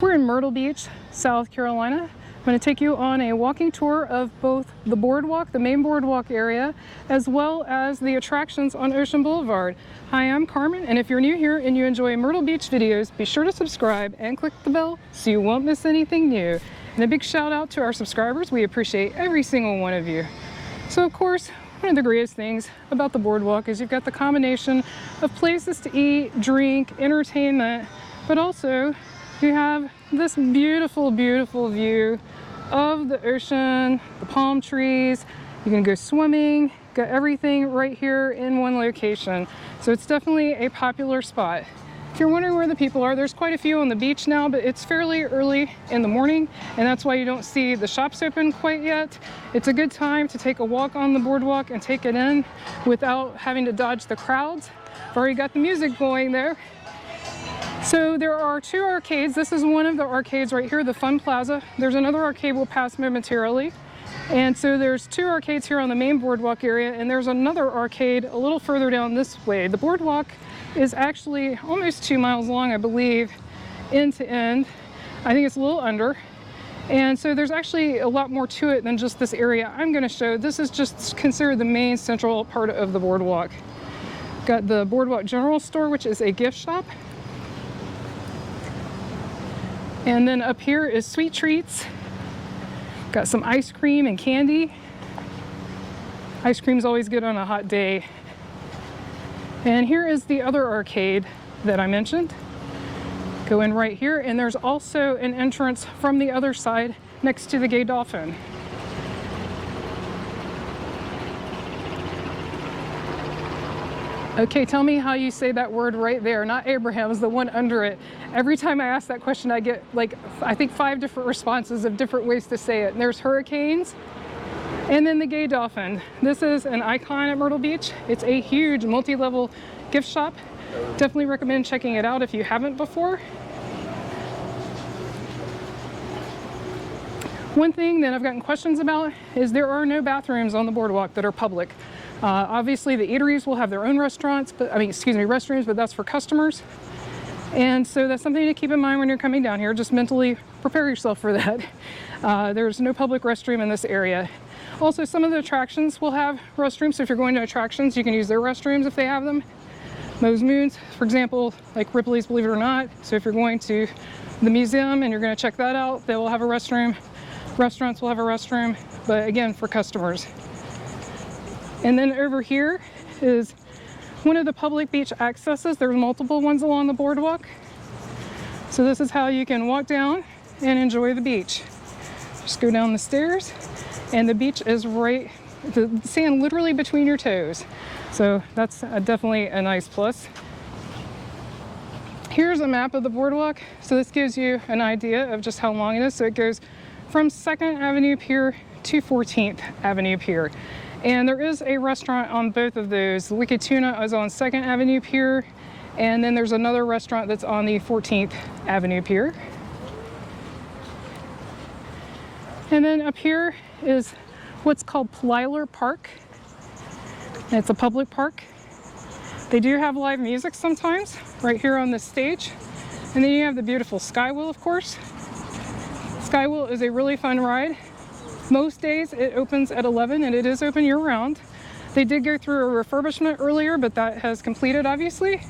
We're in Myrtle Beach, South Carolina. I'm going to take you on a walking tour of both the boardwalk, the main boardwalk area, as well as the attractions on Ocean Boulevard. Hi, I'm Carmen, and if you're new here and you enjoy Myrtle Beach videos, be sure to subscribe and click the bell so you won't miss anything new. And a big shout out to our subscribers. We appreciate every single one of you. So of course, one of the greatest things about the boardwalk is you've got the combination of places to eat, drink, entertainment, but also you have this beautiful, beautiful view of the ocean, the palm trees. You can go swimming, got everything right here in one location. So it's definitely a popular spot. If you're wondering where the people are, there's quite a few on the beach now, but it's fairly early in the morning, and that's why you don't see the shops open quite yet. It's a good time to take a walk on the boardwalk and take it in without having to dodge the crowds. I've already got the music going there. So there are two arcades. This is one of the arcades right here, the Fun Plaza. There's another arcade we'll pass momentarily. And so there's two arcades here on the main boardwalk area, and there's another arcade a little further down this way. The boardwalk is actually almost 2 miles long, I believe, end to end. I think it's a little under. And so there's actually a lot more to it than just this area I'm going to show. This is just considered the main central part of the boardwalk. Got the Boardwalk General Store, which is a gift shop. And then up here is Sweet Treats. Got some ice cream and candy. Ice cream's always good on a hot day. And here is the other arcade that I mentioned. Go in right here, and there's also an entrance from the other side next to the Gay Dolphin. Okay, tell me how you say that word right there. Not Abraham's, the one under it. Every time I ask that question, I get like, I think 5 different responses of different ways to say it. And there's hurricanes, and then the Gay Dolphin. This is an icon at Myrtle Beach. It's a huge multi-level gift shop. Definitely recommend checking it out if you haven't before. One thing that I've gotten questions about is there are no bathrooms on the boardwalk that are public. Obviously the eateries will have their own restaurants, but restrooms, but that's for customers. And so that's something to keep in mind when you're coming down here. Just mentally prepare yourself for that. There's no public restroom in this area. Also, some of the attractions will have restrooms. So if you're going to attractions, you can use their restrooms if they have them. Moe's Moons, for example, like Ripley's, believe it or not. So if you're going to the museum and you're going to check that out, they will have a restroom. Restaurants will have a restroom, but again, for customers. And then over here is one of the public beach accesses. There's multiple ones along the boardwalk. So this is how you can walk down and enjoy the beach. Just go down the stairs, and the beach is right, the sand literally between your toes. So that's definitely a nice plus. Here's a map of the boardwalk. So this gives you an idea of just how long it is. So it goes from 2nd Avenue Pier to 14th Avenue Pier. And there is a restaurant on both of those. The Wicked Tuna is on 2nd Avenue Pier, and then there's another restaurant that's on the 14th Avenue Pier. And then up here is what's called Plyler Park. And it's a public park. They do have live music sometimes, right here on this stage. And then you have the beautiful Skywheel, of course. Skywheel is a really fun ride. Most days it opens at 11, and it is open year-round. They did go through a refurbishment earlier, but that has completed, obviously.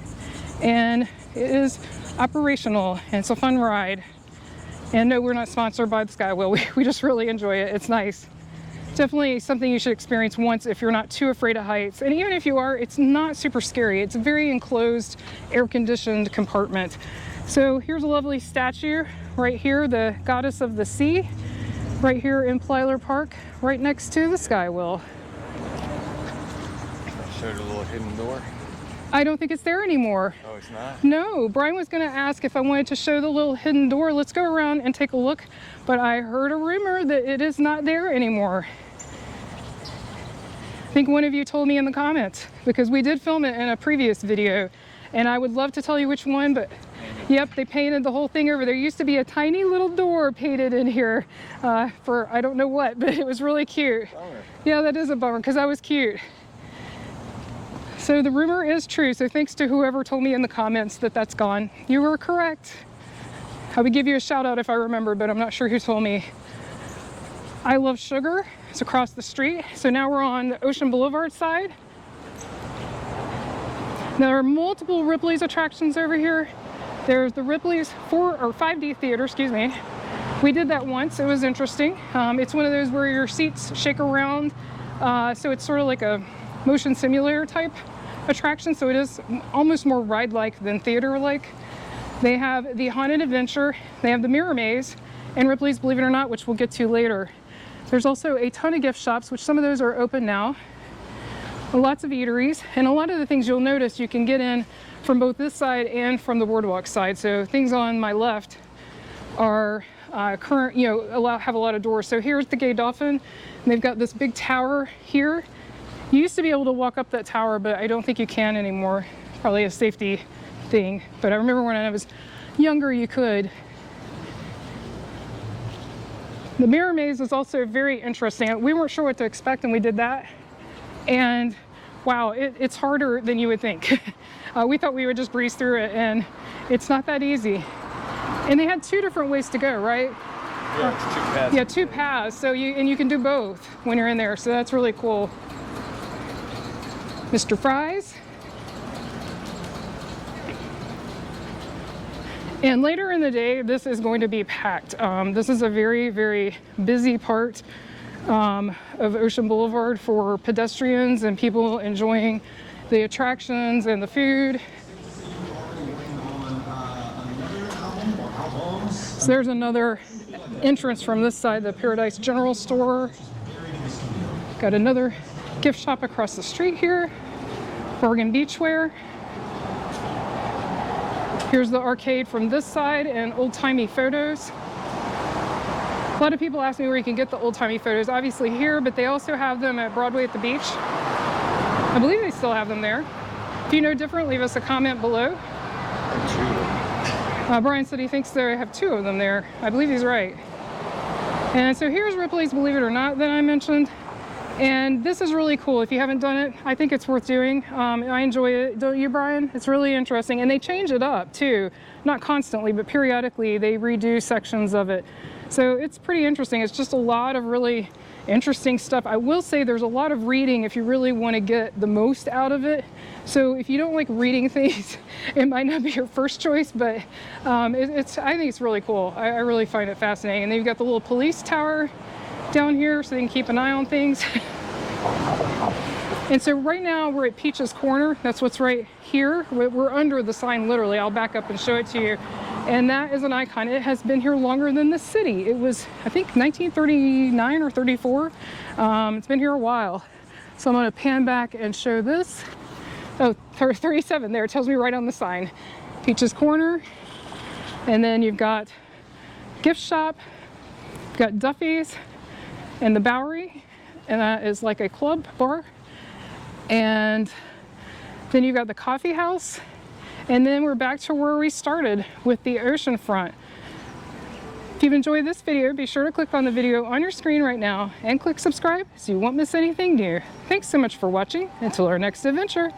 And it is operational, and it's a fun ride. And no, we're not sponsored by the Skywheel. We just really enjoy it. It's nice. Definitely something you should experience once if you're not too afraid of heights. And even if you are, it's not super scary. It's a very enclosed, air-conditioned compartment. So here's a lovely statue right here, the goddess of the sea, right here in Plyler Park, right next to the Skywheel. Showed a little hidden door. I don't think it's there anymore. Oh, it's not? No, Brian was going to ask if I wanted to show the little hidden door. Let's go around and take a look. But I heard a rumor that it is not there anymore. I think one of you told me in the comments, because we did film it in a previous video, and I would love to tell you which one, but yep, they painted the whole thing over. There used to be a tiny little door painted in here for I don't know what, but it was really cute. Bummer. Yeah, that is a bummer, because I was cute. So the rumor is true. So thanks to whoever told me in the comments that that's gone. You were correct. I would give you a shout out if I remembered, but I'm not sure who told me. I Love Sugar is across the street. So now we're on the Ocean Boulevard side. Now there are multiple Ripley's attractions over here. There's the Ripley's 4 or 5D theater, excuse me. We did that once, it was interesting. It's one of those where your seats shake around. So it's sort of like a motion simulator type attraction. So it is almost more ride-like than theater-like. They have the Haunted Adventure, they have the Mirror Maze, and Ripley's Believe It or Not, which we'll get to later. There's also a ton of gift shops, which some of those are open now. Lots of eateries, and a lot of the things you'll notice you can get in from both this side and from the Boardwalk side. So things on my left are current, you know, have a lot of doors. So here's the Gay Dolphin, and they've got this big tower here. You used to be able to walk up that tower, but I don't think you can anymore. Probably a safety thing, but I remember when I was younger you could. The Mirror Maze is also very interesting. We weren't sure what to expect and we did that, and wow, it's harder than you would think. We thought we would just breeze through it, and it's not that easy. And they had 2 different ways to go, right? Yeah, it's 2 paths. Yeah, 2 paths. So you can do both when you're in there. So that's really cool. Mr. Fry's. And later in the day, this is going to be packed. This is a very, very busy part of Ocean Boulevard for pedestrians and people enjoying the attractions and the food. So there's another entrance from this side, the Paradise General Store. Got another gift shop across the street here, Bargain Beachwear. Here's the arcade from this side and old-timey photos. A lot of people ask me where you can get the old-timey photos. Obviously here, but they also have them at Broadway at the beach. I believe they still have them there. If you know different, leave us a comment below. Brian said he thinks they have 2 of them there. I believe he's right. And so here's Ripley's Believe It or Not that I mentioned. And this is really cool. If you haven't done it, I think it's worth doing. I enjoy it, don't you, Brian? It's really interesting. And they change it up too. Not constantly, but periodically they redo sections of it. So it's pretty interesting. It's just a lot of really interesting stuff. I will say there's a lot of reading if you really want to get the most out of it. So if you don't like reading things, it might not be your first choice, but I think it's really cool. I really find it fascinating. And then you've got the little police tower down here so they can keep an eye on things. And so right now we're at Peach's Corner. That's what's right here. We're under the sign literally. I'll back up and show it to you. And that is an icon. It has been here longer than the city. It was, I think, 1939 or 34. It's been here a while. So I'm going to pan back and show this. Oh, 37 there. It tells me right on the sign. Peach's Corner. And then you've got gift shop. You've got Duffy's and the Bowery. And that is like a club bar. And then you've got the coffee house. And then we're back to where we started with the ocean front. If you've enjoyed this video, be sure to click on the video on your screen right now and click subscribe so you won't miss anything new. Thanks so much for watching. Until our next adventure.